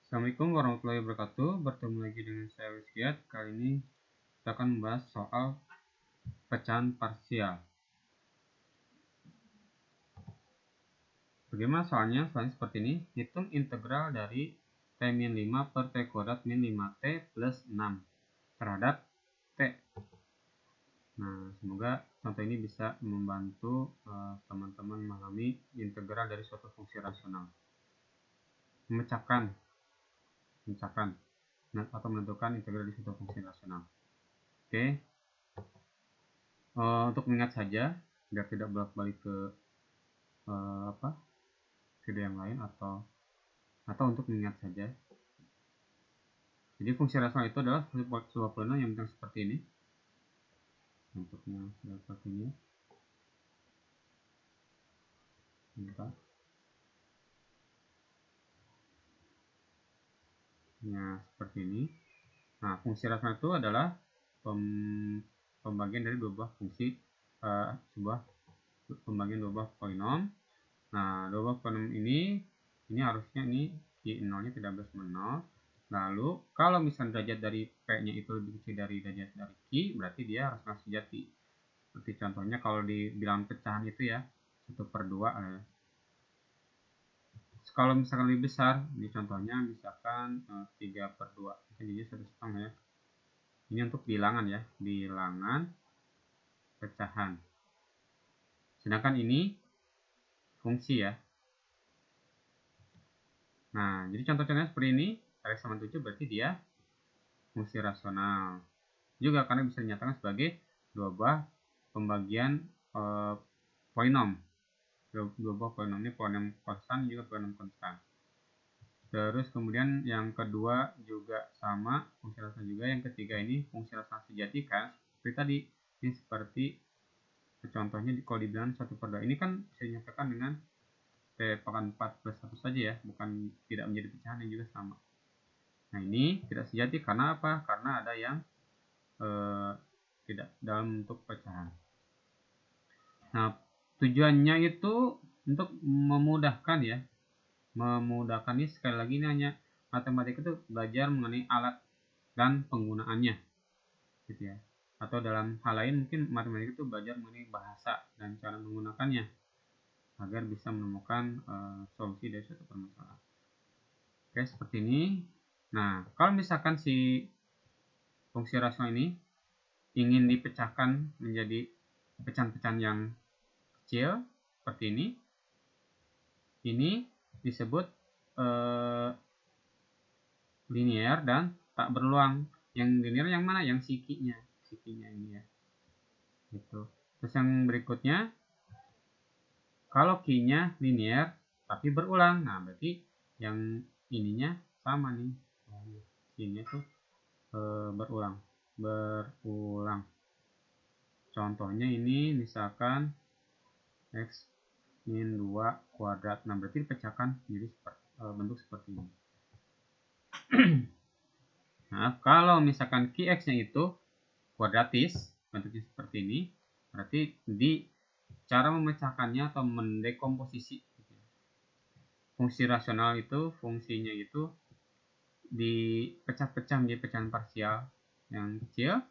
Assalamualaikum warahmatullahi wabarakatuh. Bertemu lagi dengan saya Wiskyat. Kali ini kita akan membahas soal pecahan parsial. Bagaimana soalnya? Soalnya seperti ini. Hitung integral dari T-5 per T kuadrat min 5T plus 6 terhadap T. Nah, semoga contoh ini bisa membantu teman-teman memahami integral dari suatu fungsi rasional. Memecahkan atau menentukan integral di suatu fungsi rasional. Oke. Untuk mengingat saja biar tidak bolak-balik ke video yang lain atau untuk mengingat saja. Jadi fungsi rasional itu adalah sebuah polinom yang bentuk seperti ini. Bentuknya seperti ini. Bentar. Nah, seperti ini. Nah, fungsi rasional itu adalah pembagian dari dua buah fungsi pembagian dua buah polinom. Nah, dua buah polinom ini harusnya Q0-nya tidak berbeda sama 0. Lalu kalau misalnya derajat dari P-nya itu lebih kecil dari derajat dari Q, berarti dia rasional sejati. Seperti contohnya kalau di bilangan pecahan itu ya, 1/2 ya. Kalau misalkan lebih besar, ini contohnya misalkan 3/2, jadi 1/2 ya. Ini untuk bilangan ya, bilangan pecahan. Sedangkan ini fungsi ya. Nah, jadi contoh-contohnya seperti ini, Rx sama 7 berarti dia fungsi rasional. Juga karena bisa dinyatakan sebagai dua buah pembagian polinom. Dua buah polinom ini polinom konstan juga polinom konstan. Terus kemudian yang kedua juga sama, fungsi rasional juga. Yang ketiga ini fungsi rasional sejati kan. Seperti tadi, ini seperti contohnya kalau dibilang 1/2. Ini kan bisa dinyatakan dengan P/4 plus 1 saja ya, bukan tidak menjadi pecahan yang juga sama. Nah, ini tidak sejati karena apa? Karena ada yang tidak dalam bentuk pecahan. Nah, tujuannya itu untuk memudahkan ya. Memudahkan ini sekali lagi ini hanya matematika itu belajar mengenai alat dan penggunaannya. Gitu ya. Atau dalam hal lain mungkin matematika itu belajar mengenai bahasa dan cara menggunakannya agar bisa menemukan solusi dari suatu permasalahan. Oke, seperti ini. Nah, kalau misalkan si fungsi rasional ini ingin dipecahkan menjadi pecahan-pecahan yang kecil seperti ini disebut linear dan tak berulang. Yang linear yang mana? Yang sikinya ini ya. Gitu. Terus yang berikutnya, kalau Q-nya linear tapi berulang, nah berarti yang ininya sama nih. Q-nya tuh berulang. Contohnya ini misalkan X min 2 kuadrat. Nah, berarti dipecahkan jadi bentuk seperti ini. Nah, kalau misalkan Qx-nya itu kuadratis, bentuknya seperti ini, berarti di cara memecahkannya atau mendekomposisi fungsi rasional itu, fungsinya itu dipecah-pecah menjadi pecahan parsial yang kecil.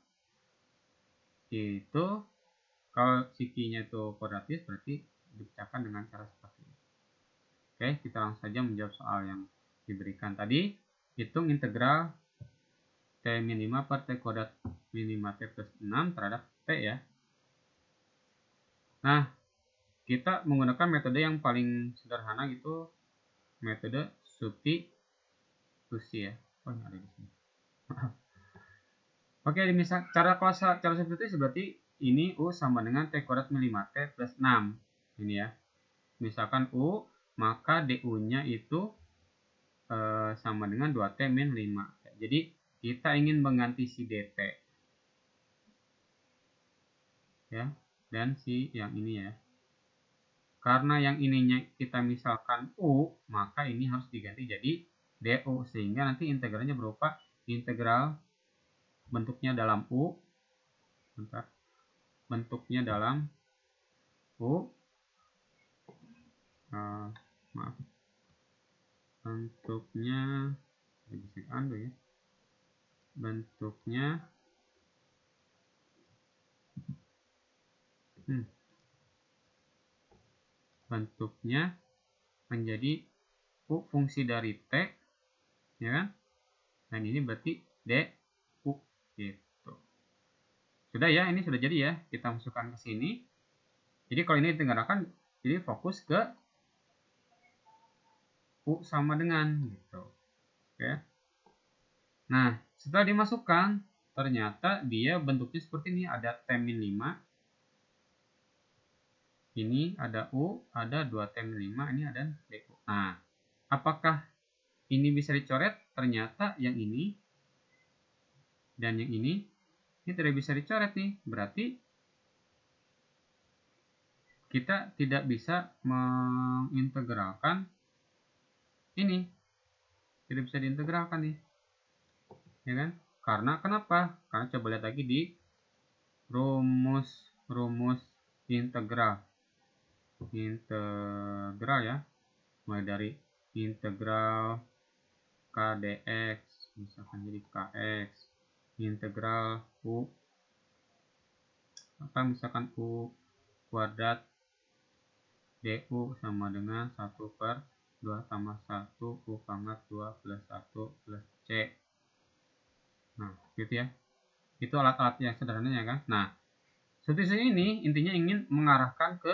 Itu kalau Q-nya itu kuadratis berarti dipecahkan dengan cara seperti ini. Oke, kita langsung saja menjawab soal yang diberikan tadi. Hitung integral T-5 per T kuadrat min 5T plus 6 terhadap T ya. Nah, kita menggunakan metode yang paling sederhana gitu, metode substitusi ya. Oh, ada di sini. Oke, misal cara substitusi berarti ini U sama dengan T kuadrat min 5T plus 6. Ini ya. Misalkan U, maka DU-nya itu sama dengan 2T min 5. Jadi, kita ingin mengganti si DT. Ya, dan si yang ini ya. Karena yang ininya kita misalkan U, maka ini harus diganti jadi DU. Sehingga nanti integralnya berupa integral bentuknya dalam U. Bentuknya dalam U. Bentuknya bisa undo ya. Bentuknya bentuknya menjadi U fungsi dari T, ya kan? Dan ini berarti DU gitu. Sudah ya, ini sudah jadi ya. Kita masukkan ke sini. Jadi kalau ini ditenggarakan, jadi fokus ke U sama dengan gitu. Oke. Nah, setelah dimasukkan, ternyata dia bentuknya seperti ini. Ada T-5. Ini ada U, ada 2T-5, ini ada DU. Nah, apakah ini bisa dicoret? Ternyata yang ini dan yang ini tidak bisa dicoret nih. Berarti kita tidak bisa mengintegralkan ini. Tidak bisa diintegralkan nih. Ya kan? Karena kenapa? Karena coba lihat lagi di rumus integral ya. Mulai dari integral k dx, misalkan jadi kx, integral u misalkan u kuadrat du sama dengan 1/2 tambah 1 u pangkat 2 plus 1 plus c. Nah, gitu ya. Itu alat-alat yang sederhananya kan. Nah, substitusi ini intinya ingin mengarahkan ke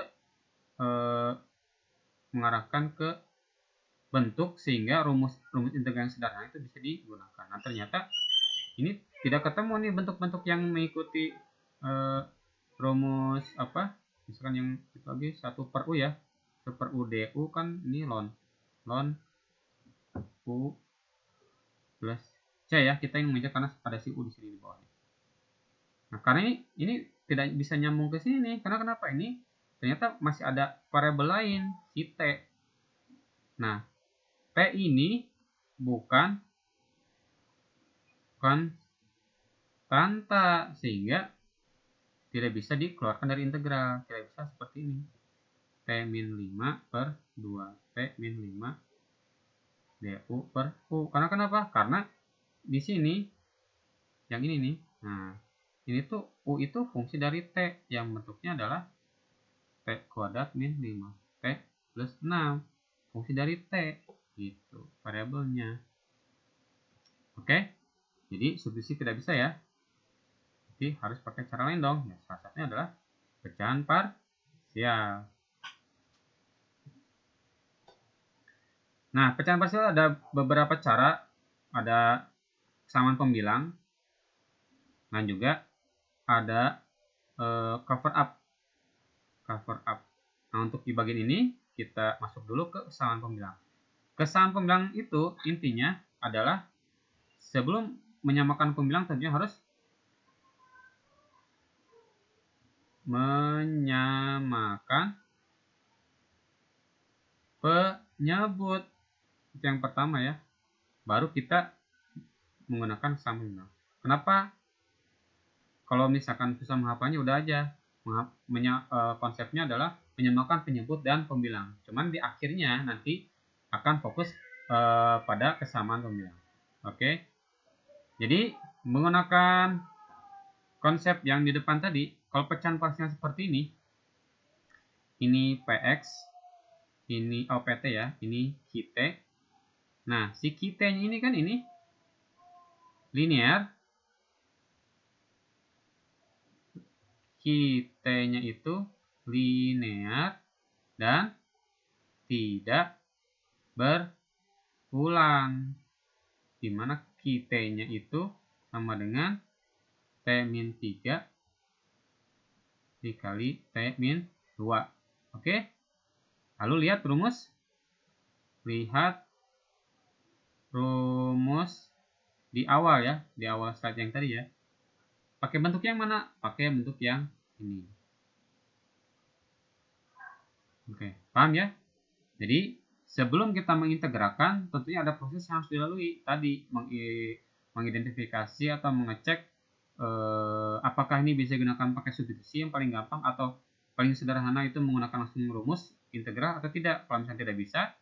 bentuk sehingga rumus integral yang sederhana itu bisa digunakan. Nah, ternyata ini tidak ketemu nih bentuk-bentuk yang mengikuti rumus misalkan yang itu lagi 1/u ya. 1/u du kan ini ln u plus c ya. Kita ingin mengejar karena ada si u di sini di bawahnya. Nah, karena ini tidak bisa nyambung ke sini karena kenapa? Ini ternyata masih ada variabel lain, si t. Nah, t ini bukan konstanta sehingga tidak bisa dikeluarkan dari integral. Tidak bisa seperti ini. T-5/2 T-5 du per u. Karena kenapa? Karena di sini yang ini nih. Nah, ini tuh u itu fungsi dari t yang bentuknya adalah t kuadrat min 5 t plus 6. Fungsi dari t gitu variabelnya. Oke. Jadi substitusi tidak bisa ya. Jadi harus pakai cara lain dong. Ya, salah satunya adalah pecahan parsial. Nah, pecahan parsial ada beberapa cara. Ada kesamaan pembilang. Dan juga ada cover up. Nah, untuk di bagian ini kita masuk dulu ke kesamaan pembilang. Kesamaan pembilang itu intinya adalah sebelum menyamakan pembilang tentunya harus menyamakan penyebut. Itu yang pertama ya. Baru kita menggunakan kesamaan pembilang. Kenapa? Kalau misalkan susah menghafalnya udah aja. Konsepnya adalah menyamakan penyebut dan pembilang. Cuman di akhirnya nanti akan fokus pada kesamaan pembilang. Oke. Jadi menggunakan konsep yang di depan tadi, kalau pecahan parsial seperti ini px, ini pt ya, ini qt. Nah, si qt-nya ini kan ini linear, qt-nya itu linear dan tidak berulang, dimana qt-nya itu sama dengan T-3 dikali T-2. Oke. Lalu lihat rumus. Lihat rumus di awal ya, di awal slide yang tadi ya. Pakai bentuk yang mana? Pakai bentuk yang ini. Oke, paham ya? Jadi sebelum kita mengintegralkan, tentunya ada proses yang harus dilalui. Tadi mengidentifikasi atau mengecek apakah ini bisa digunakan pakai substitusi yang paling gampang atau paling sederhana itu menggunakan langsung rumus integral atau tidak. Kalau misalnya tidak bisa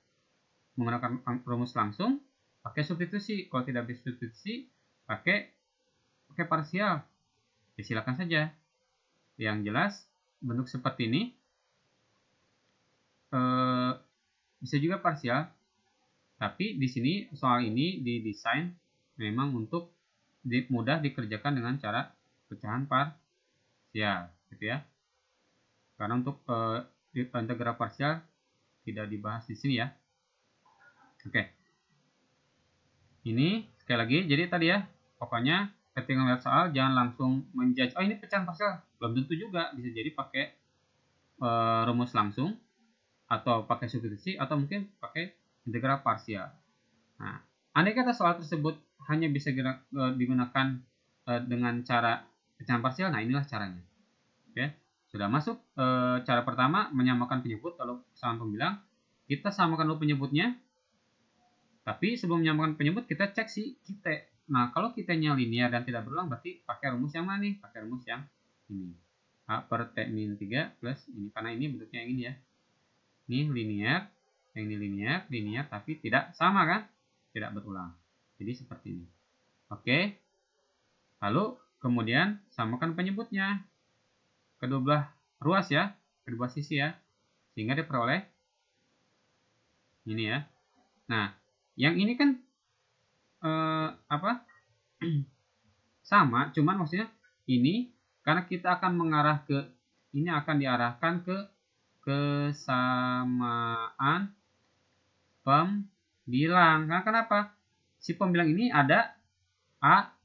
menggunakan rumus langsung, pakai substitusi. Kalau tidak bisa substitusi, pakai parsial. Ya, silakan saja. Yang jelas bentuk seperti ini bisa juga parsial. Tapi di sini soal ini didesain memang untuk mudah dikerjakan dengan cara pecahan parsial, gitu ya. Karena untuk integral parsial tidak dibahas di sini ya. Oke. Ini sekali lagi, jadi tadi ya, pokoknya ketika melihat soal jangan langsung menjudge, oh ini pecahan parsial. Belum tentu juga, bisa jadi pakai rumus langsung atau pakai substitusi atau mungkin pakai integral parsial. Nah, andai kata soal tersebut hanya bisa digunakan dengan cara pecahan parsial, nah inilah caranya. Oke, sudah masuk cara pertama, menyamakan penyebut. Kalau kesamaan pembilang, kita samakan dulu penyebutnya. Tapi sebelum menyamakan penyebut, kita cek si kita. Nah, kalau kitanya linear dan tidak berulang, berarti pakai rumus yang mana nih? Pakai rumus yang ini. A per T min 3 plus ini. Karena ini bentuknya yang ini ya. Ini linear, yang ini linear, tapi tidak sama kan? Tidak berulang. Jadi seperti ini. Oke. Lalu kemudian samakan penyebutnya. Kedua belah ruas ya, kedua sisi ya. Sehingga diperoleh ini ya. Nah, yang ini kan sama, cuman maksudnya ini karena kita akan mengarah ke ini, akan diarahkan ke kesamaan pembilang. Nah, kenapa? Si pembilang ini ada A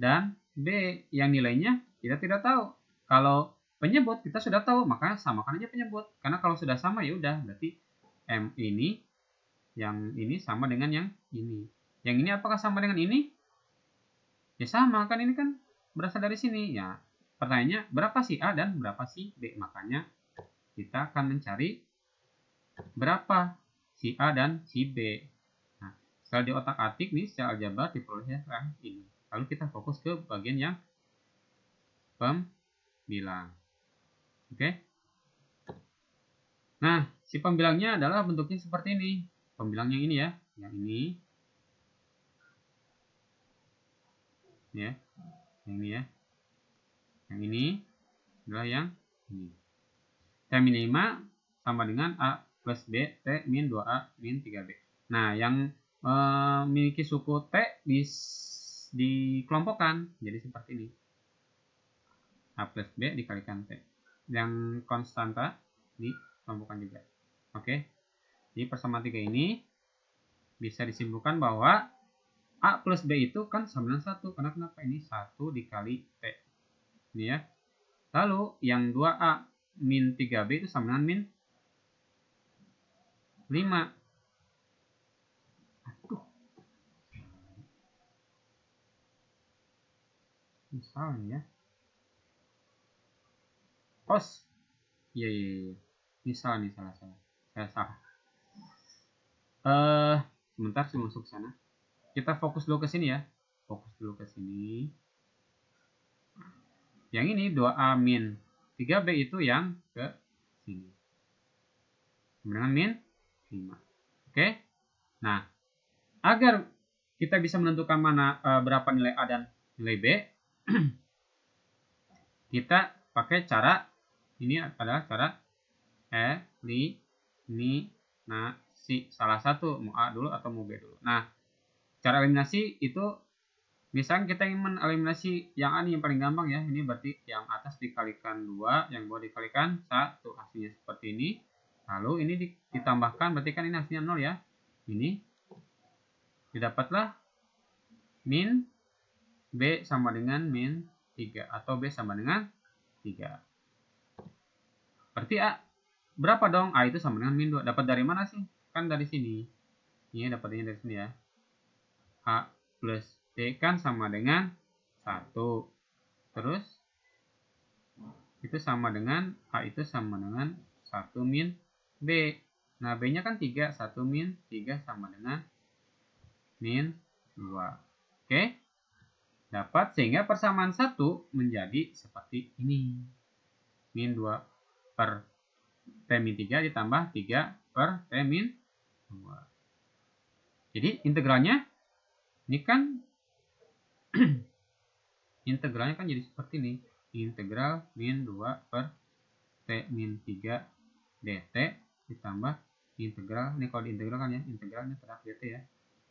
dan B yang nilainya kita tidak tahu. Kalau penyebut kita sudah tahu, maka samakan aja penyebut. Karena kalau sudah sama ya udah, berarti M ini yang ini sama dengan yang ini. Yang ini apakah sama dengan ini? Ya sama, kan ini kan berasal dari sini. Ya, pertanyaannya berapa si A dan berapa si B? Makanya kita akan mencari berapa si A dan si B. Nah, setelah di otak-atik nih secara aljabar diperoleh ini. Lalu kita fokus ke bagian yang pembilang. Oke. Nah, si pembilangnya adalah bentuknya seperti ini. Pembilang yang ini ya, yang ini. Ya. Yang ini ya. Yang ini adalah yang ini. T min 5 sama dengan A plus B T min 2A min 3B. Nah, yang memiliki suku T dikelompokkan jadi seperti ini. A plus B dikalikan T. Yang konstanta dikelompokkan juga. Oke. Jadi persamaan 3 ini bisa disimpulkan bahwa A plus B itu kan sama dengan 1. Karena kenapa? Ini 1 dikali T. Ini ya. Lalu yang 2A min 3B itu sama dengan min 5. Aduh. Misalnya ya. Os. Iya. Misal nih salah. Saya salah. Sebentar saya masuk ke sana. Kita fokus dulu ke sini ya. Fokus dulu ke sini. Yang ini 2A min 3B itu yang ke sini. Dengan min 5. Oke. Nah, agar kita bisa menentukan mana berapa nilai A dan nilai B, kita pakai cara ini adalah cara eliminasi. Salah satu, mau A dulu atau mau B dulu. Nah, cara eliminasi itu misalnya kita ingin mengeliminasi yang A yang paling gampang ya. Ini berarti yang atas dikalikan 2, yang bawah dikalikan 1. Hasilnya seperti ini. Lalu ini ditambahkan, berarti kan ini hasilnya 0 ya. Ini didapatlah min B sama dengan min 3 atau B sama dengan 3. Berarti A berapa dong? A itu sama dengan min 2. Dapat dari mana sih? Kan dari sini. Ini dapatnya dari sini ya. A plus B kan sama dengan 1. Terus itu sama dengan A itu sama dengan 1 min B. Nah, B-nya kan 3. 1 min 3 sama dengan min 2. Oke. Dapat, sehingga persamaan 1 menjadi seperti ini. Min 2 per T min 3 ditambah 3 per T min 2. Jadi integralnya ini kan integralnya kan jadi seperti ini. Integral min 2 per T min 3 dt ditambah integral, ini kalau diintegral kan ya, integralnya terhadap dt ya.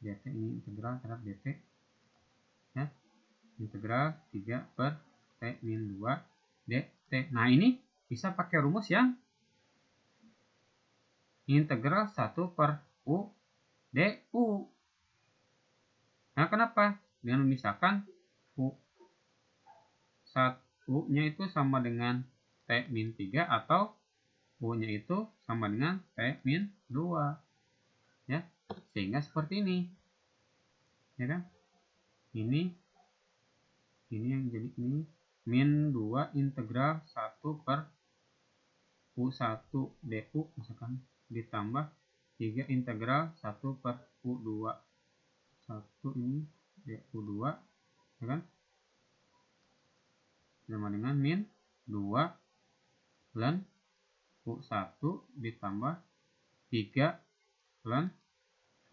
Dt ini integral terhadap dt ya. Integral 3 per T min 2 dt. Nah, ini bisa pakai rumus yang integral 1 per U du. Nah, kenapa? Dengan memisahkan U nya itu sama dengan T min 3 atau U-nya itu sama dengan T min 2. Ya, sehingga seperti ini. Ya kan? Ini yang jadi ini min 2 integral 1 per U1 du misalkan ditambah 3 integral 1 per U2. 1 ini du2 ya kan? Sama dengan min 2 ln U1 ditambah 3 ln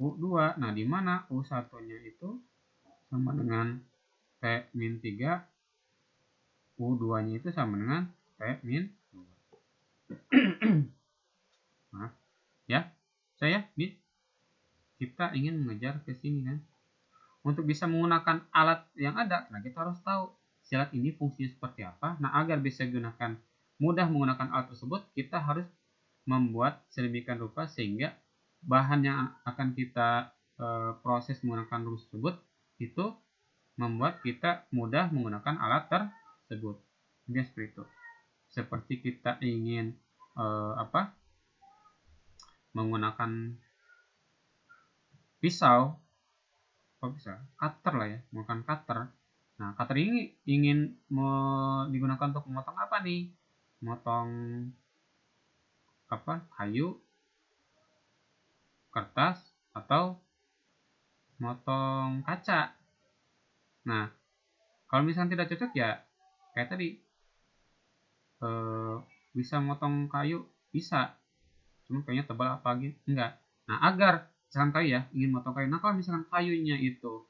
U2. Nah, di mana U1-nya itu sama dengan T min 3, U2-nya itu sama dengan T min 2. Nah, ya, kita ingin mengejar ke sini kan. Untuk bisa menggunakan alat yang ada, nah kita harus tahu alat ini fungsinya seperti apa. Nah, agar bisa mudah menggunakan alat tersebut, kita harus membuat sedemikian rupa sehingga bahan yang akan kita proses menggunakan rumus tersebut itu membuat kita mudah menggunakan alat tersebut. Jadi seperti itu. Seperti kita ingin menggunakan pisau, cutter lah ya, menggunakan cutter. Nah, cutter ini ingin digunakan untuk memotong apa nih? Memotong kayu, kertas, atau motong kaca. Nah, kalau misalnya tidak cocok ya kayak tadi, bisa motong kayu, bisa, cuma kayaknya tebal apa lagi, enggak. Nah, agar misalkan kayu ya, ingin motong kayu, nah kalau misalkan kayunya itu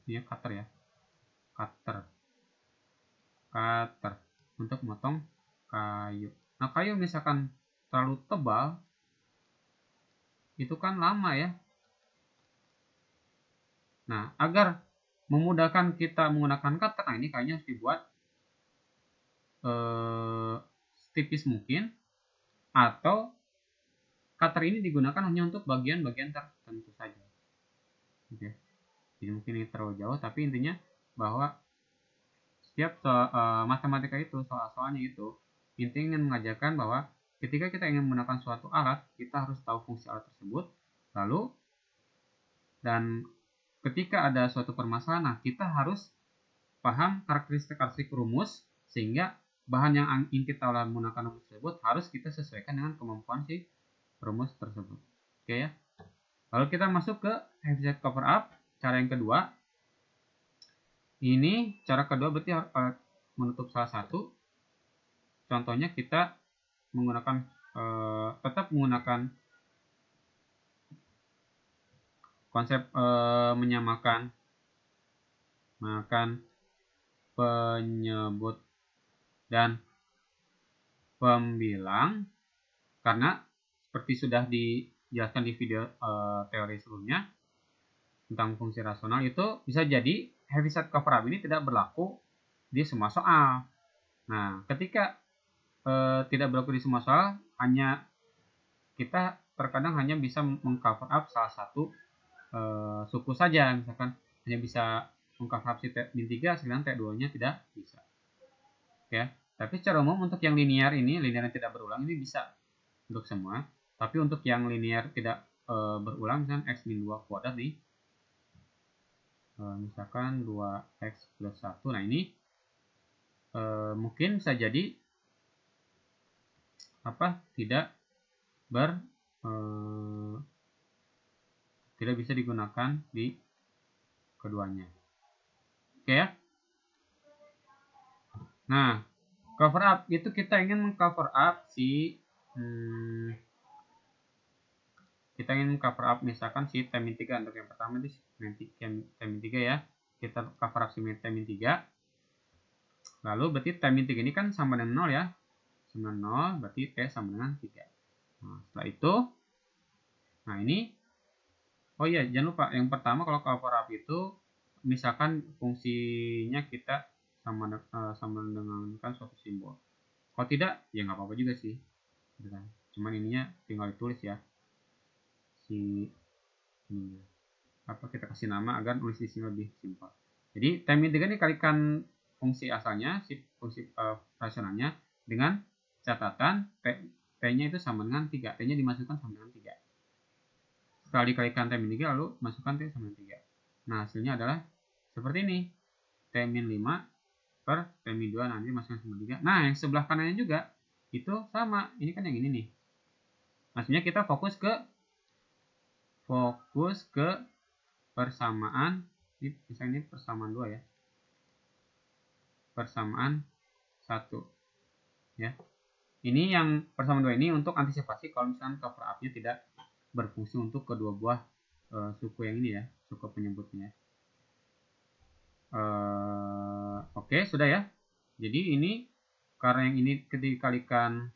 ini ya, cutter ya, cutter untuk motong kayu. Nah, kayu misalkan terlalu tebal, itu kan lama ya. Nah, agar memudahkan kita menggunakan cutter, nah ini kayaknya harus dibuat setipis mungkin, atau cutter ini digunakan hanya untuk bagian-bagian tertentu saja. Oke. Jadi mungkin ini terlalu jauh, tapi intinya bahwa setiap matematika itu, soal-soalnya itu intinya ingin mengajarkan bahwa ketika kita ingin menggunakan suatu alat, kita harus tahu fungsi alat tersebut. Lalu, dan ketika ada suatu permasalahan, nah kita harus paham karakteristik rumus, sehingga bahan yang ingin kita menggunakan rumus tersebut harus kita sesuaikan dengan kemampuan si rumus tersebut. Oke ya. Lalu kita masuk ke heavyset cover up, cara yang kedua. Ini cara kedua berarti menutup salah satu. Contohnya kita menggunakan tetap menggunakan konsep menyamakan penyebut dan pembilang, karena seperti sudah dijelaskan di video teori sebelumnya tentang fungsi rasional, itu bisa jadi heavyset cover up ini tidak berlaku di semua soal. Nah, ketika tidak berlaku di semua soal, hanya kita terkadang hanya bisa mengcover up salah satu suku saja, misalkan hanya bisa mengcover up si T-3, sedangkan T2-nya tidak bisa. Ya, tapi secara umum untuk yang linear ini, linear yang tidak berulang ini bisa untuk semua. Tapi untuk yang linear tidak berulang, misalkan x-2 kuadrat nih, misalkan 2x plus 1, nah ini mungkin bisa jadi tidak bisa digunakan di keduanya. Oke ya. Nah, cover up itu kita ingin mengcover up si kita ingin cover up misalkan si T-3 untuk yang pertama di T-3 ya. Kita cover up si T-3. Lalu berarti T-3 ini kan sama dengan 0 ya. Sama 0 berarti T sama dengan 3. Nah, setelah itu nah ini oh iya, jangan lupa yang pertama kalau cover up itu misalkan fungsinya kita sama dengan kan suatu simbol. Kalau tidak ya nggak apa-apa juga sih. Cuman ininya tinggal ditulis ya. Si ini apa kita kasih nama agar nulis di sini lebih simpel. Jadi T-3 ini kalikan fungsi asalnya, si fungsi rasionalnya dengan catatan T-nya itu sama dengan 3. T-nya dimasukkan sama dengan 3. Setelah dikalikan T-3 lalu masukkan T sama dengan 3. Nah, hasilnya adalah seperti ini. T-5 per T-2 nanti masukkan sama 3. Nah, yang sebelah kanannya juga itu sama. Ini kan yang ini nih. Maksudnya kita fokus ke persamaan. Ini misalnya ini persamaan 2 ya. Persamaan 1. Ya. Ini yang persamaan 2 ini untuk antisipasi kalau misalnya cover up-nya tidak berfungsi untuk kedua buah suku yang ini ya, suku penyebutnya. Oke, sudah ya. Jadi ini karena yang ini dikalikan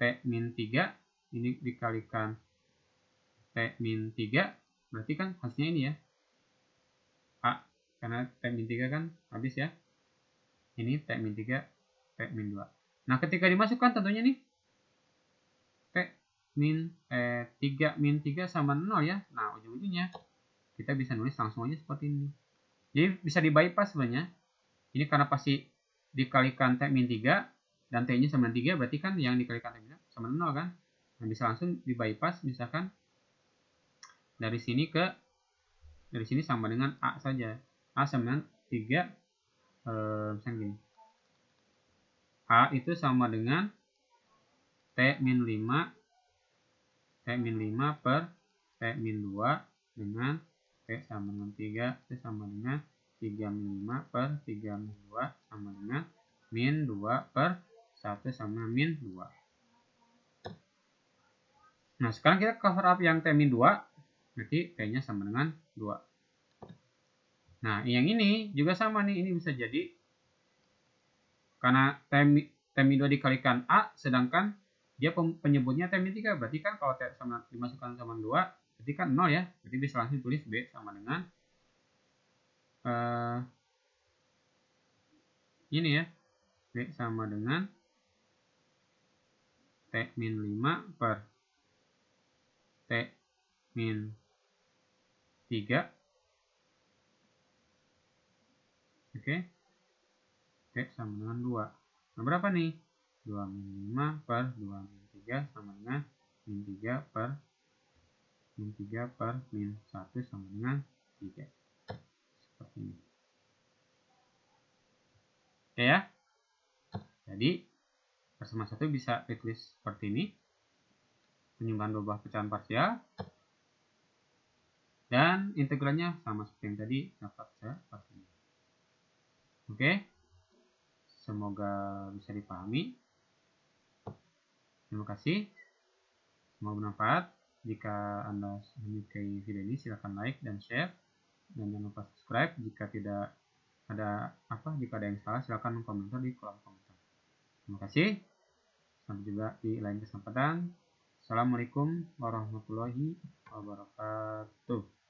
T-3, ini dikalikan T-3, berarti kan hasilnya ini ya. A, karena T-3 kan habis ya. Ini T-3, T-2. Nah, ketika dimasukkan tentunya nih T-3 sama 0 ya. Nah, ujung-ujungnya kita bisa nulis langsung aja seperti ini. Jadi bisa di bypass sebenarnya. Ini karena pasti dikalikan T-3 dan T-nya sama 3 berarti kan yang dikalikan T-3 sama 0 kan. Nah, bisa langsung di bypass misalkan dari sini sama dengan A saja. A sama dengan 3 misalnya gini. A itu sama dengan T-5 per T-2 dengan T sama dengan 3 itu sama dengan 3-5 per 3-2 sama dengan min 2 per 1 sama min 2. Nah, sekarang kita cover up yang T-2, berarti T-nya sama dengan 2. Nah, yang ini juga sama nih, ini bisa jadi karena T-2 dikalikan A, sedangkan dia penyebutnya T-3, berarti kan kalau T sama dimasukkan sama 2, berarti kan 0 ya, berarti bisa langsung tulis B sama dengan ini ya, B sama dengan T-5 per T-3. Oke. T sama dengan 2. Nah, berapa nih? 2-5 per 2-3 sama dengan min 3 per min 1 sama dengan 3. Seperti ini. Oke ya. Jadi, persamaan 1 bisa ditulis seperti ini. Penyumbang dua buah pecahan parsial. Dan integralnya sama seperti yang tadi dapat seperti ini. Oke. Semoga bisa dipahami. Terima kasih. Semoga bermanfaat. Jika Anda menyukai video ini, silakan like dan share. Dan jangan lupa subscribe. Jika ada yang salah, silakan komentar di kolom komentar. Terima kasih. Sampai jumpa di lain kesempatan. Assalamualaikum warahmatullahi wabarakatuh.